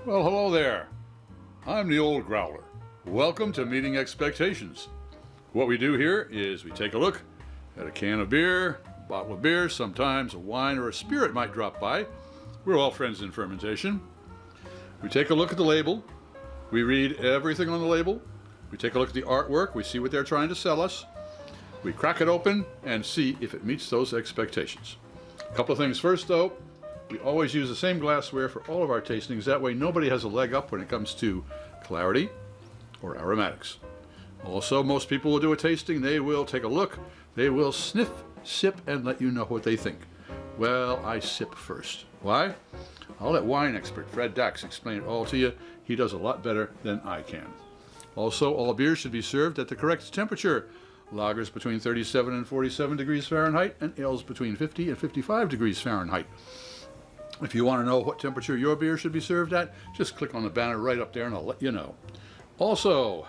Well, hello there. I'm the old Growler. Welcome to Meeting Expectations. What we do here is we take a look at a can of beer, a bottle of beer, sometimes a wine or a spirit might drop by. We're all friends in fermentation. We take a look at the label. We read everything on the label. We take a look at the artwork. We see what they're trying to sell us. We crack it open and see if it meets those expectations. A couple of things first, though. We always use the same glassware for all of our tastings. That way nobody has a leg up when it comes to clarity or aromatics. Also, most people will do a tasting. They will take a look. They will sniff, sip, and let you know what they think. Well, I sip first. Why? I'll let wine expert Fred Dax explain it all to you. He does a lot better than I can. Also, all beers should be served at the correct temperature. Lagers between 37 and 47 degrees Fahrenheit, and ales between 50 and 55 degrees Fahrenheit. If you want to know what temperature your beer should be served at, just click on the banner right up there and I'll let you know. Also,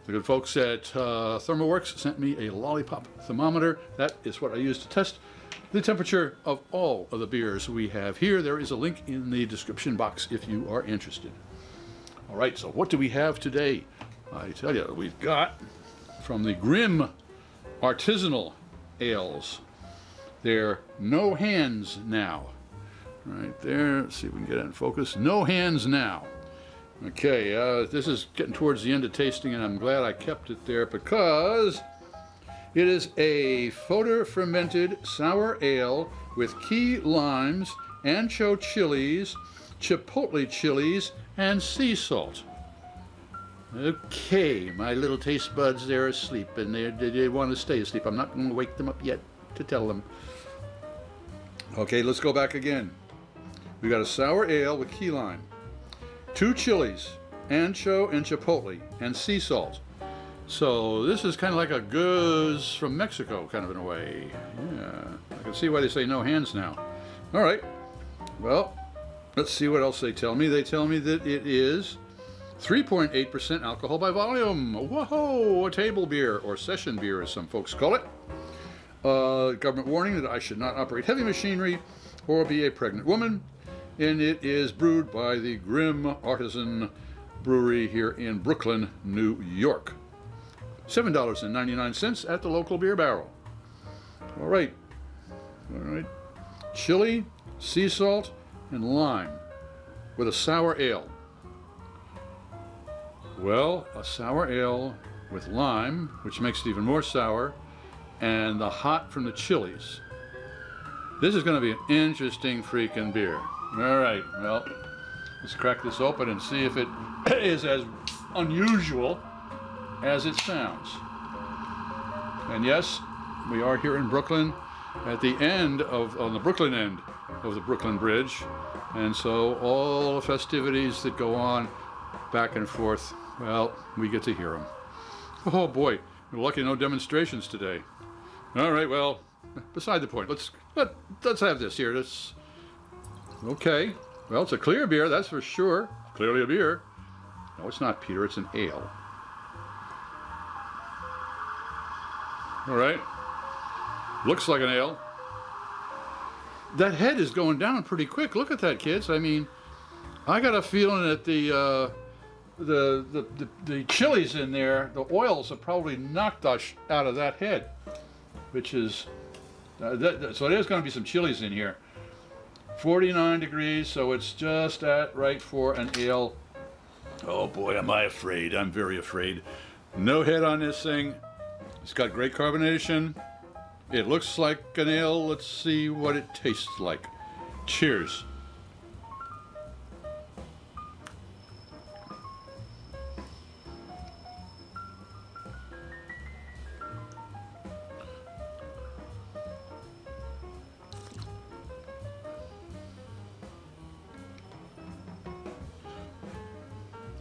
the good folks at ThermoWorks sent me a lollipop thermometer. That is what I use to test the temperature of all of the beers we have here. There is a link in the description box if you are interested. All right, so what do we have today? I tell you, we've got from the Grimm Artisanal ales. They're no hands now. Right there, let's see if we can get it in focus. No hands now. Okay, this is getting towards the end of tasting, and I'm glad I kept it there because it is a fodder fermented sour ale with key limes, ancho chilies, chipotle chilies, and sea salt. Okay, my little taste buds, they're asleep, and they want to stay asleep. I'm not going to wake them up yet to tell them. Okay, let's go back again. We got a sour ale with key lime, 2 chilies, ancho and chipotle, and sea salt. So this is kind of like a Gose from Mexico, kind of in a way. Yeah, I can see why they say no hands now. All right, well, let's see what else they tell me. They tell me that it is 3.8% alcohol by volume. Whoa, a table beer, or session beer as some folks call it. Government warning that I should not operate heavy machinery or be a pregnant woman. And it is brewed by the Grimm Artisan Brewery here in Brooklyn, New York. $7.99 at the local beer barrel. All right. Chili, sea salt, and lime with a sour ale. Well, a sour ale with lime, which makes it even more sour, and the hot from the chilies. This is going to be an interesting freaking beer. All right, well, let's crack this open and see if it is as unusual as it sounds. And yes, we are here in Brooklyn at the end on the Brooklyn end of the Brooklyn Bridge. And so all the festivities that go on back and forth, well, we get to hear them. Oh boy, we're lucky no demonstrations today. All right, well, beside the point, let's have this here. Okay, well, it's a clear beer, that's for sure. Clearly a beer. No, it's not, Peter, it's an ale. All right, looks like an ale. That head is going down pretty quick. Look at that, kids. I mean, I got a feeling that the chilies in there, the oils have probably knocked us out of that head, which is, so there's going to be some chilies in here. 49 degrees, so it's just right for an ale. Oh boy, am I afraid. I'm very afraid. No head on this thing. It's got great carbonation. It looks like an ale. Let's see what it tastes like. Cheers.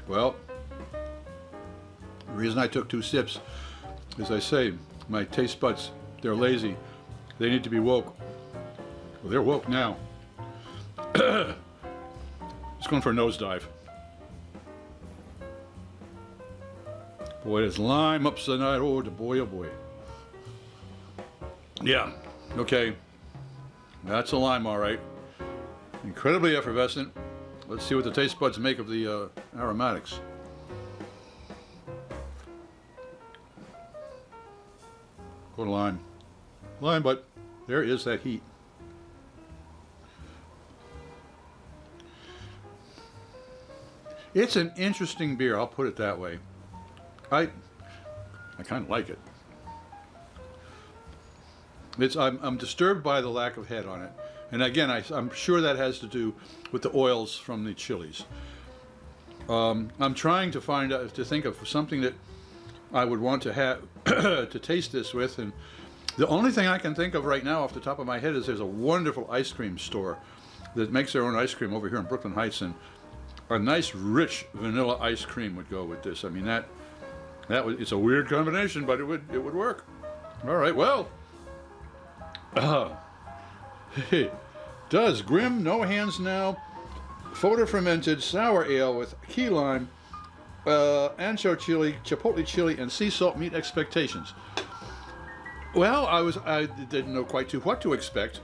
Well, the reason I took 2 sips, as I say, my taste buds, they're lazy. They need to be woke. Well, they're woke now. It's going for a nosedive. Boy, there's lime ups the night. Oh boy, oh boy. Yeah, okay. That's a lime, all right. Incredibly effervescent. Let's see what the taste buds make of the aromatics. Go to lime. Lime, but there is that heat. It's an interesting beer, I'll put it that way. I kind of like it. I'm disturbed by the lack of head on it. And again, I'm sure that has to do with the oils from the chilies. I'm trying to think of something that I would want to have to taste this with, and the only thing I can think of right now off the top of my head is there's a wonderful ice cream store that makes their own ice cream over here in Brooklyn Heights, and a nice rich vanilla ice cream would go with this. I mean it's a weird combination, but it would work. All right, well, does Grimm No Hands Now photo fermented sour ale with key lime, ancho chili, chipotle chili, and sea salt meet expectations? Well, I didn't know quite what to expect,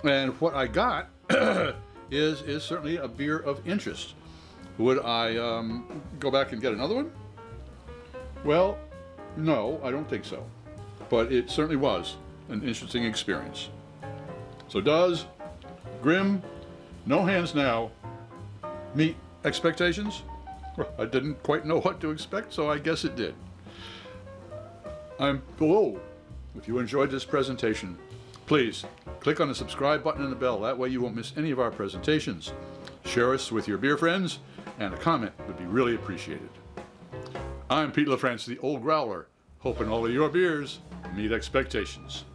and what I got is certainly a beer of interest. Would I go back and get another one? Well, no, I don't think so. But it certainly was an interesting experience. So does Grimm No Hands Now meet expectations? Well, I didn't quite know what to expect, so I guess it did. I'm below. If you enjoyed this presentation, please click on the subscribe button and the bell. That way you won't miss any of our presentations. Share us with your beer friends, and a comment would be really appreciated. I'm Pete LaFrance, the Old Growler, hoping all of your beers meet expectations.